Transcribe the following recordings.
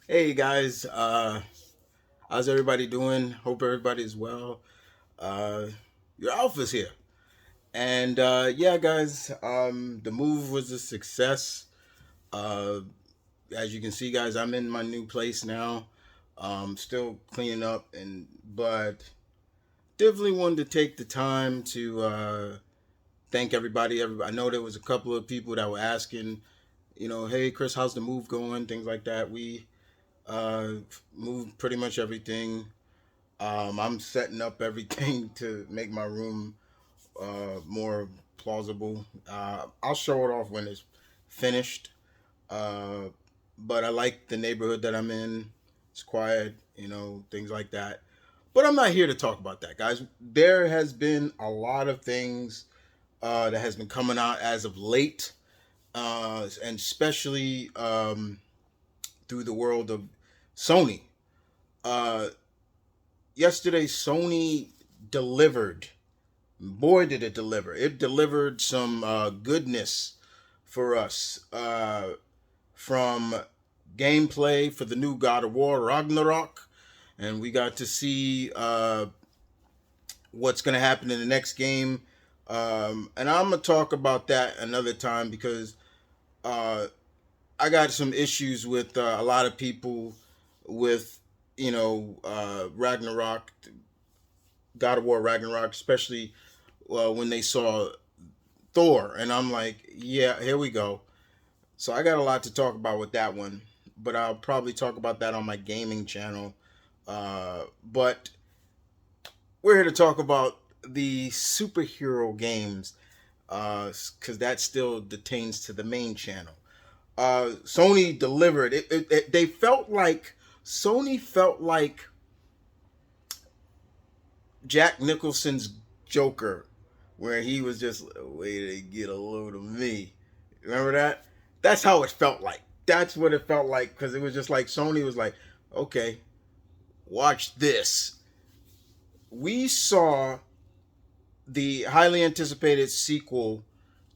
Hey guys, how's everybody doing? Hope everybody is well. Uh, your Alpha's here, and yeah, guys, the move was a success. Uh, as you can see, guys, I'm in my new place now. Still cleaning up, but definitely wanted to take the time to thank everybody. Everybody, I know there was a couple of people that were asking, hey Chris, how's the move going? Things like that. We uh, moved pretty much everything. I'm setting up everything to make my room more plausible. I'll show it off when it's finished. Uh, but I like the neighborhood that I'm in. It's quiet, things like that. But I'm not here to talk about that, guys. There has been a lot of things that has been coming out as of late, and especially through the world of Sony. Uh, Yesterday, Sony delivered. Boy, did it deliver! It delivered some goodness for us, from gameplay for the new God of War Ragnarok, and we got to see what's going to happen in the next game. And I'm gonna talk about that another time because uh, I got some issues with a lot of people with Ragnarok, God of War Ragnarok, especially when they saw Thor, and I'm like, yeah, here we go. So I got a lot to talk about with that one, but I'll probably talk about that on my gaming channel. But we're here to talk about the superhero games, because that still detains to the main channel. Sony delivered. They felt like Sony felt like Jack Nicholson's Joker, where he was just way to get a load of me. Remember that? That's how it felt like. That's what it felt like because it was just like Sony was like, okay, watch this. We saw the highly anticipated sequel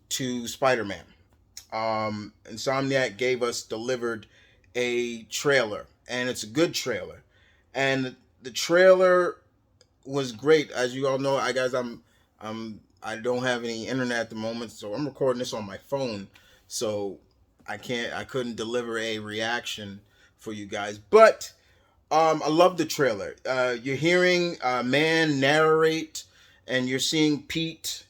to Spider-Man. Insomniac gave us delivered a trailer, and it's a good trailer. And the trailer was great. As you all know, I don't have any internet at the moment, so I'm recording this on my phone. So I couldn't deliver a reaction for you guys. But I love the trailer. You're hearing a man narrate, and you're seeing Pete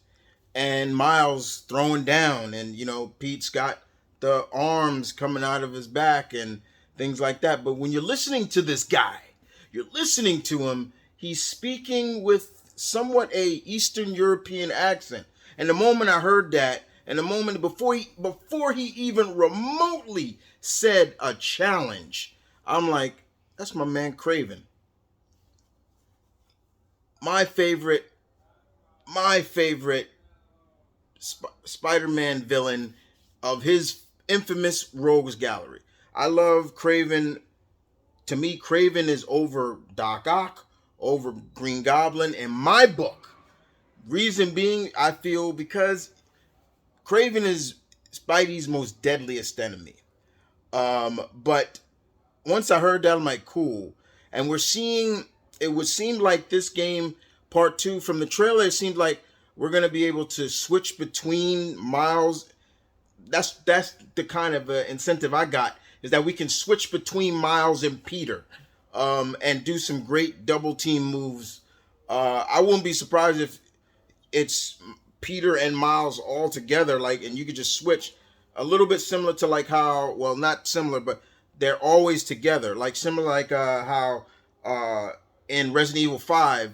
and Miles throwing down, and Pete's got the arms coming out of his back and things like that. But when you're listening to this guy, you're listening to him. He's speaking with somewhat a Eastern European accent. And the moment I heard that, and the moment before he even remotely said a challenge, I'm like, that's my man Craven. My favorite, my favorite Spider-Man villain of his infamous Rogues Gallery. I love Craven. To me, Craven is over Doc Ock, over Green Goblin in my book. Reason being, I feel because Craven is Spidey's most deadliest enemy. But once I heard that, I'm like, cool. And we're seeing, it would seem like this game, part two, from the trailer, it seemed like we're going to be able to switch between Miles. That's the kind of incentive I got, is that we can switch between Miles and Peter, and do some great double team moves. I wouldn't be surprised if it's Peter and Miles all together, like, and you could just switch a little bit similar to like how, well, not similar, but they're always together, like similar like how in Resident Evil 5,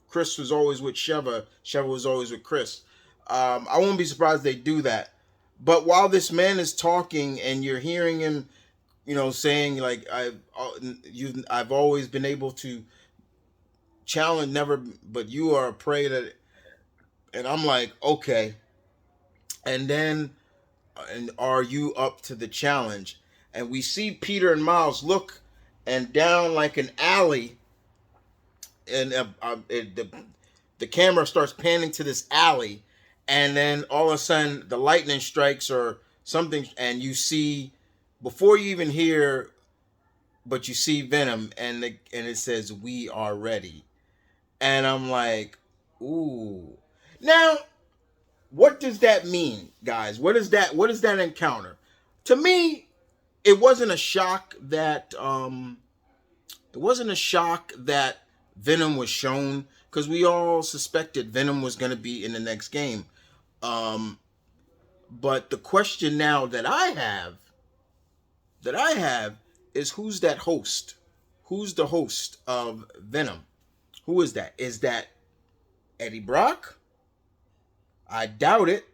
Chris was always with Sheva was always with Chris. I won't be surprised they do that. But while this man is talking and you're hearing him, saying like I've always been able to challenge, never, but you are a prey that, and I'm like, okay. And then, and are you up to the challenge? And we see Peter and Miles look, and down like an alley, and the camera starts panning to this alley, and then all of a sudden the lightning strikes or something, and you see, before you even hear but you see Venom, and it says "We are ready," and I'm like, ooh. Now, what does that mean, guys? What is that? What is that encounter? To me, it wasn't a shock that Venom was shown, because we all suspected Venom was going to be in the next game. Um, but the question now that I have is, who's that host? Who's the host of Venom? Who is that? Is that Eddie Brock? I doubt it.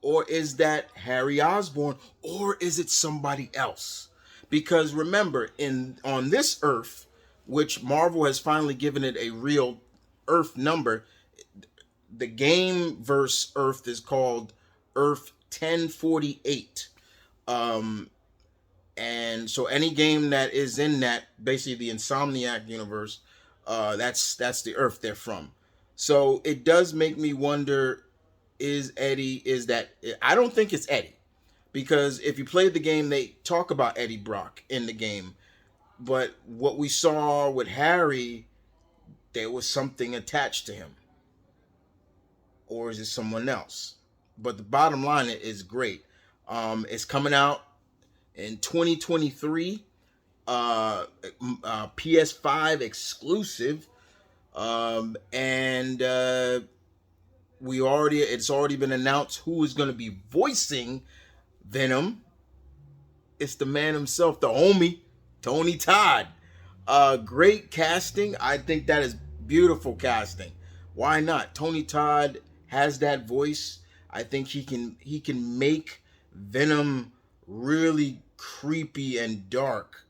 Or is that Harry Osborn? Or is it somebody else? Because remember, in on this Earth, which Marvel has finally given it a real Earth number, the game verse Earth is called Earth 1048. Um, and so any game that is in that, basically the Insomniac universe, that's the Earth they're from. So it does make me wonder: is Eddie? Is that? I don't think it's Eddie, because if you played the game, they talk about Eddie Brock in the game. But what we saw with Harry, there was something attached to him, or is it someone else? But the bottom line is great. It's coming out in 2023. PS5 exclusive. And it's already been announced who is going to be voicing Venom. It's the man himself, the homie, Tony Todd. Great casting. I think that is beautiful casting. Why not? Tony Todd has that voice. I think he can make Venom really creepy and dark.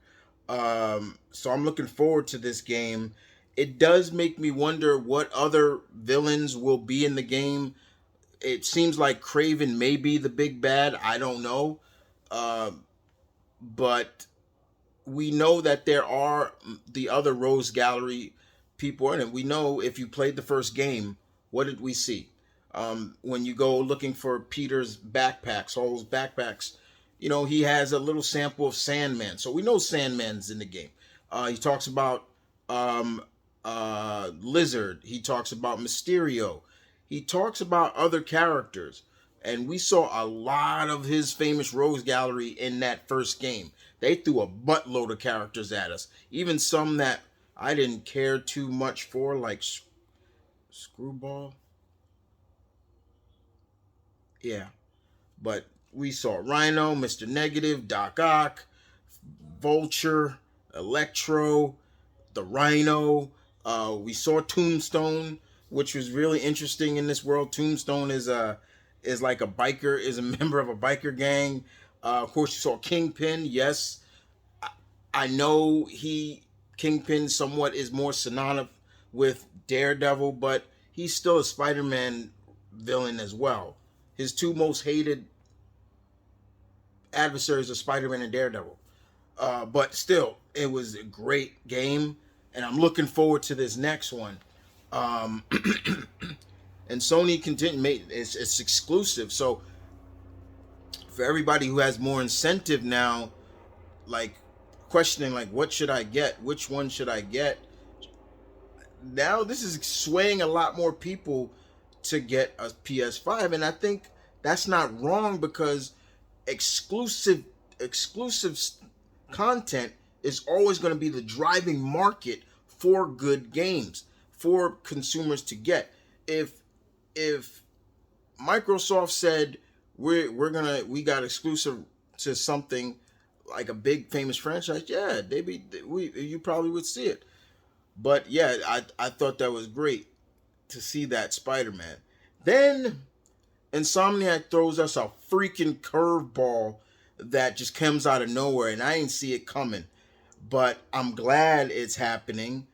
So I'm looking forward to this game. It does make me wonder what other villains will be in the game. It seems like Craven may be the big bad. I don't know. Uh, but we know that there are the other Rose Gallery people in it. We know, if you played the first game, what did we see? When you go looking for Peter's backpacks, all those backpacks, he has a little sample of Sandman. So we know Sandman's in the game. He talks about um, Lizard. He talks about Mysterio. He talks about other characters. And we saw a lot of his famous Rose Gallery in that first game. They threw a buttload of characters at us, even some that I didn't care too much for, like Screwball. Yeah, but we saw Rhino, Mr. Negative, Doc Ock, Vulture, Electro, the Rhino. We saw Tombstone, which was really interesting in this world. Tombstone is like a biker, is a member of a biker gang. Of course, you saw Kingpin. Yes, I know Kingpin somewhat is more synonymous with Daredevil, but he's still a Spider-Man villain as well. His two most hated adversaries are Spider-Man and Daredevil. But still, it was a great game, and I'm looking forward to this next one. Um, and Sony it's exclusive, so for everybody who has more incentive now, like questioning, like, what should I get? Which one should I get? Now this is swaying a lot more people to get a PS5, and I think that's not wrong, because exclusive exclusive content is always going to be the driving market for good games for consumers to get. If Microsoft said we got exclusive to something like a big famous franchise, yeah, you probably would see it. But yeah, I thought that was great to see that Spider-Man. Then Insomniac throws us a freaking curveball that just comes out of nowhere, and I didn't see it coming. But I'm glad it's happening.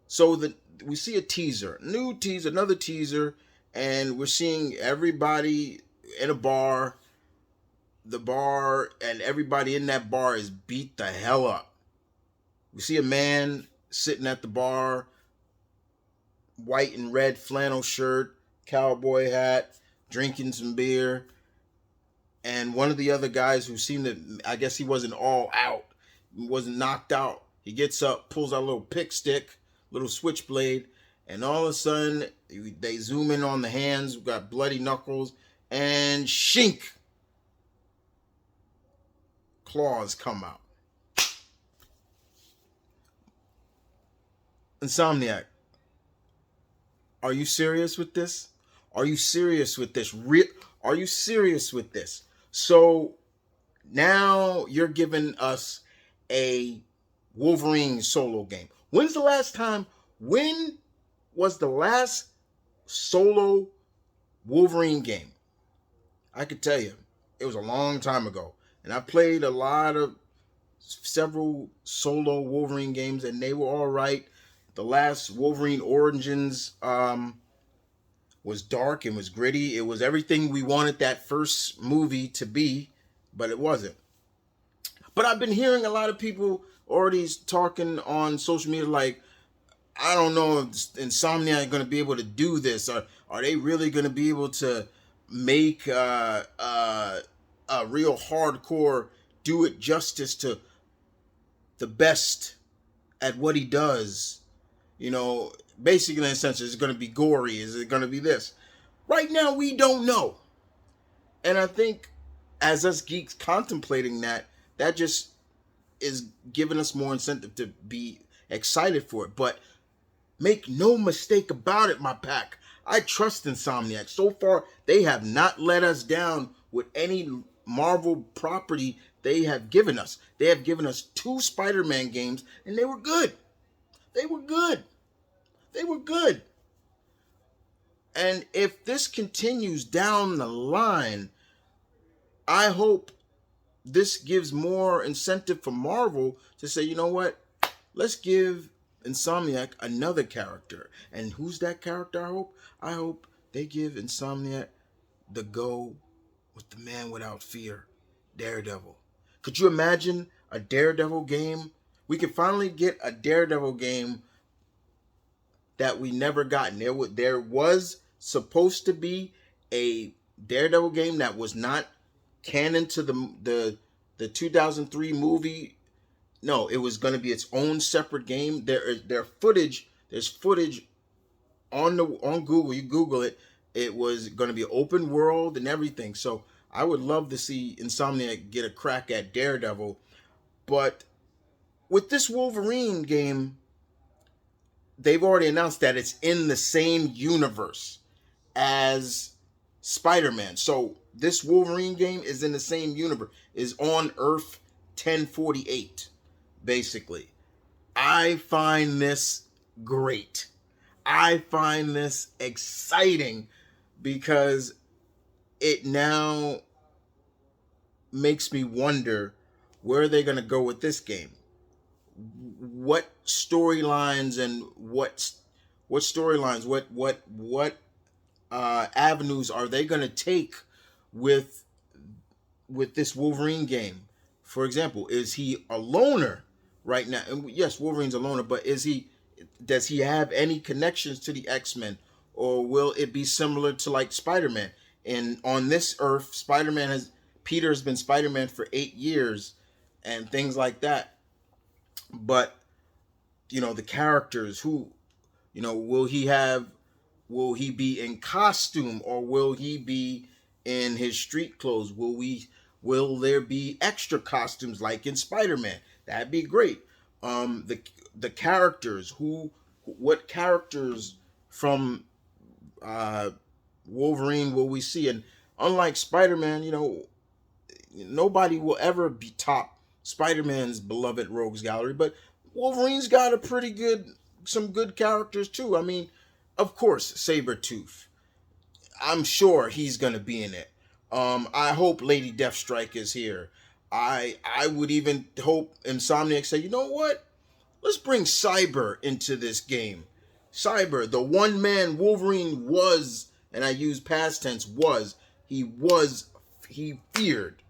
So we see a teaser, new teaser, another teaser, and we're seeing everybody in a bar. The bar and everybody in that bar is beat the hell up. We see a man sitting at the bar, white and red flannel shirt, cowboy hat, drinking some beer. And one of the other guys who seemed to, I guess he wasn't all out, wasn't knocked out. He gets up, pulls out a little pick stick, little switchblade, and all of a sudden they zoom in on the hands. We've got bloody knuckles, and shink, claws come out. Insomniac, are you serious with this? Are you serious with this? Are you serious with this? So now you're giving us a Wolverine solo game. When's the last time? When was the last solo Wolverine game? I could tell you, it was a long time ago. And I played a lot of several solo Wolverine games, and they were all right. The last Wolverine Origins was dark and was gritty. It was everything we wanted that first movie to be, but it wasn't. But I've been hearing a lot of people already talking on social media like, I don't know if Insomniac are going to be able to do this. Or are they really going to be able to make a real hardcore do it justice to the best at what he does? You know, basically in a sense, is it going to be gory? Is it going to be this? Right now, we don't know. And I think as us geeks contemplating that, that just is giving us more incentive to be excited for it. But make no mistake about it, my pack. I trust Insomniac. So far, they have not let us down with any Marvel property they have given us. They have given us 2 Spider-Man games, and they were good. They were good. They were good. And if this continues down the line, I hope this gives more incentive for Marvel to say, you know what? Let's give Insomniac another character. And who's that character, I hope? I hope they give Insomniac the go with the man without fear, Daredevil. Could you imagine a Daredevil game? We could finally get a Daredevil game that we never gotten. There was supposed to be a Daredevil game that was not canon to the 2003 movie. No, it was going to be its own separate game. There's footage on Google. You Google it. It was going to be open world and everything. So I would love to see Insomniac get a crack at Daredevil. But with this Wolverine game, they've already announced that it's in the same universe as Spider-Man. So this Wolverine game is in the same universe, is on Earth 1048, basically. I find this great. I find this exciting because it now makes me wonder where they're going to go with this game. What storylines and what storylines, what avenues are they going to take with this Wolverine game? For example, is he a loner right now? And yes, Wolverine's a loner, but does he have any connections to the X-Men, or will it be similar to like Spider-Man? And on this Earth, Peter has been Spider-Man for 8 years and things like that. But the characters who, will he be in costume, or will he be in his street clothes? Will there be extra costumes like in Spider-Man? That'd be great. The characters what characters from Wolverine will we see? And unlike Spider-Man, nobody will ever be top Spider-Man's beloved rogues gallery, but Wolverine's got some good characters too. I mean, of course, Sabretooth. I'm sure he's gonna be in it. I hope Lady Deathstrike is here. I would even hope Insomniac say, you know what? Let's bring Cyber into this game. Cyber, the one man Wolverine was, and I use past tense, he feared.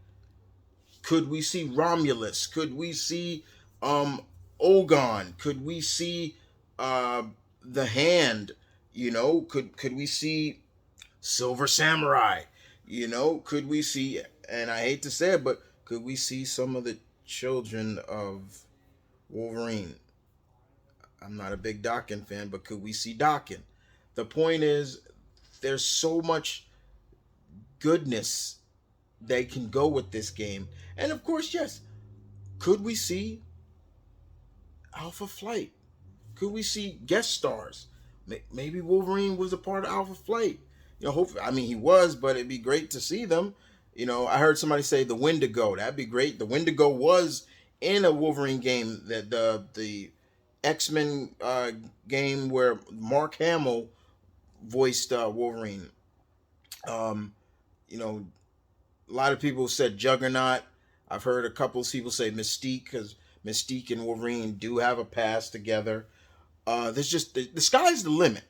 Could we see Romulus? Could we see Ogon? Could we see the Hand? Could we see Silver Samurai? Could we see? And I hate to say it, but could we see some of the children of Wolverine. I'm not a big Dawkins fan, but could we see Dawkins? The point is, there's so much goodness they can go with this game. And of course, yes, could we see Alpha Flight? Could we see guest stars? Maybe Wolverine was a part of Alpha Flight. Hopefully, I mean, he was, but it'd be great to see them. I heard somebody say the Wendigo. That'd be great. The Wendigo was in a Wolverine game, that the X-Men game where Mark Hamill voiced Wolverine. Um, you know, a lot of people said Juggernaut. I've heard a couple of people say Mystique, because Mystique and Wolverine do have a past together. There's just the sky's the limit,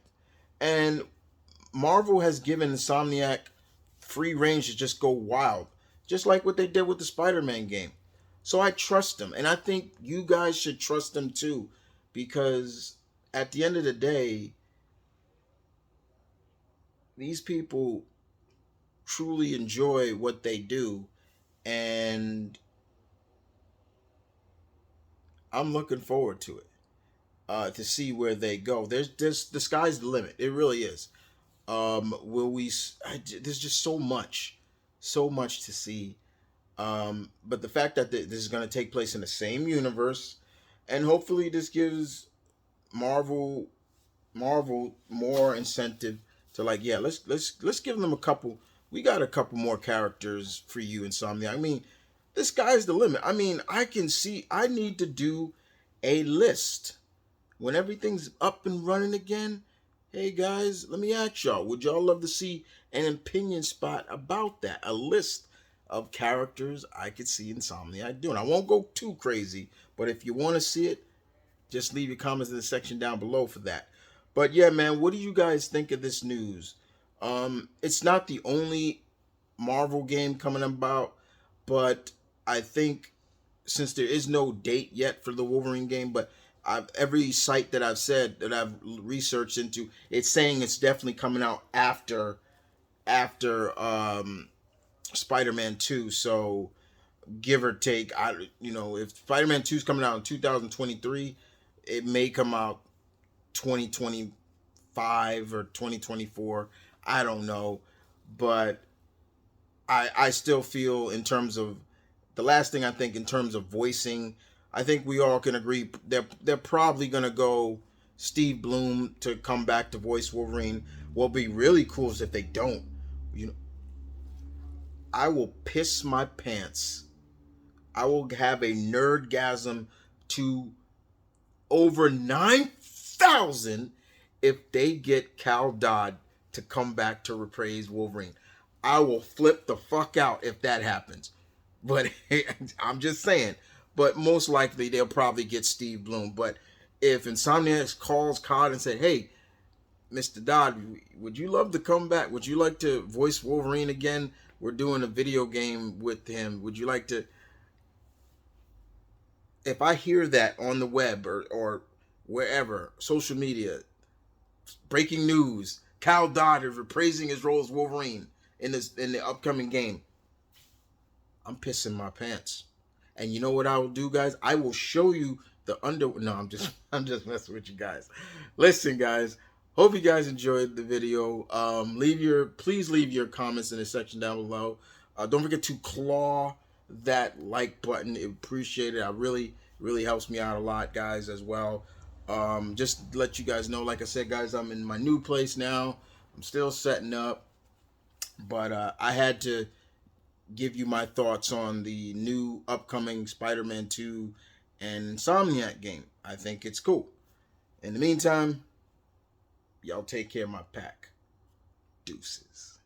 and Marvel has given Insomniac free range to just go wild, just like what they did with the Spider-Man game. So I trust them, and I think you guys should trust them too, because at the end of the day, these people truly enjoy what they do, and I'm looking forward to it, to see where they go. There's the sky's the limit. It really is. Will we? There's just so much to see. But the fact that this is going to take place in the same universe, and hopefully this gives Marvel more incentive to, like, yeah, let's give them a couple. We got a couple more characters for you, Insomnia. I mean, this guy's the limit. I mean, I can see. I need to do a list when everything's up and running again. Hey guys, let me ask y'all, would y'all love to see an opinion spot about that? A list of characters I could see Insomniac doing. I won't go too crazy, but if you want to see it, just leave your comments in the section down below for that. But yeah, man, what do you guys think of this news? It's not the only Marvel game coming about, but I think, since there is no date yet for the Wolverine game, but every site that I've researched into, it's saying it's definitely coming out after Spider-Man 2. So give or take, if Spider-Man 2 is coming out in 2023, it may come out 2025 or 2024. I don't know, but I still feel, in terms of the last thing, I think in terms of voicing, I think we all can agree they're probably gonna go Steve Bloom to come back to voice Wolverine. What'll be really cool is if they don't. You know, I will piss my pants. I will have a nerdgasm to over 9,000 if they get Cal Dodd to come back to reprise Wolverine. I will flip the fuck out if that happens. But I'm just saying. But most likely they'll probably get Steve Bloom. But if Insomniac calls COD and said, hey, Mr. Dodd, would you love to come back? Would you like to voice Wolverine again? We're doing a video game with him. Would you like to? If I hear that on the web or wherever, social media, breaking news, Cal Dodd is reprising his role as Wolverine in the upcoming game, I'm pissing my pants. And you know what I will do, guys? I will show you the under. No, I'm just messing with you guys. Listen, guys. Hope you guys enjoyed the video. Please leave your comments in the section down below. Don't forget to claw that like button. Appreciate it. I really helps me out a lot, guys, as well. Just to let you guys know, like I said, guys, I'm in my new place now. I'm still setting up, but I had to give you my thoughts on the new upcoming Spider-Man 2 and Insomniac game. I think it's cool. In the meantime, y'all take care of my pack. Deuces.